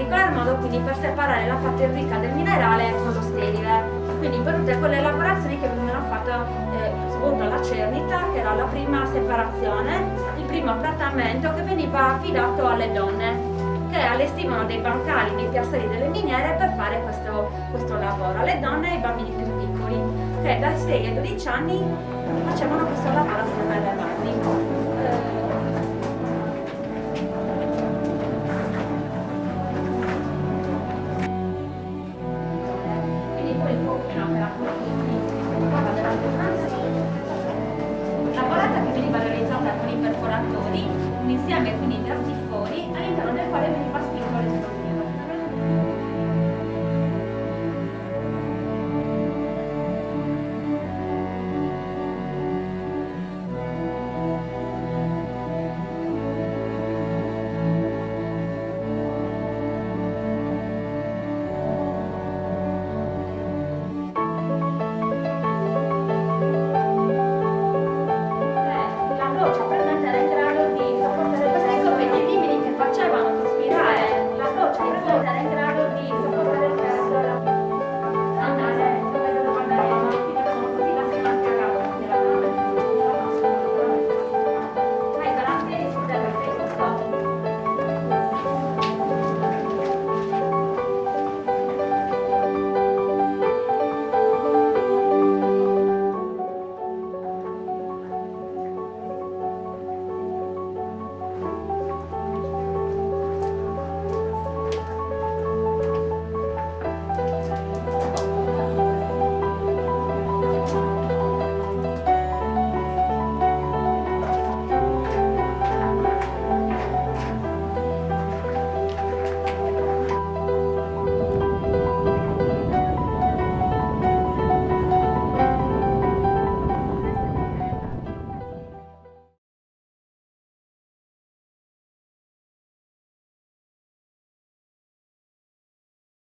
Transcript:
particolar modo quindi per separare la parte ricca del minerale con lo sterile. Quindi per tutte quelle lavorazioni che venivano fatte secondo la cernita, che era la prima separazione, il primo trattamento che veniva affidato alle donne, che allestivano dei bancali nei piazzali delle miniere per fare questo lavoro, alle donne e ai bambini più piccoli, che dai 6 ai 12 anni facevano questo lavoro assieme alle madri. Lavorata che veniva realizzata con i perforatori, un insieme quindi di artifoni all'interno del quale veniva spinto l'esplosione.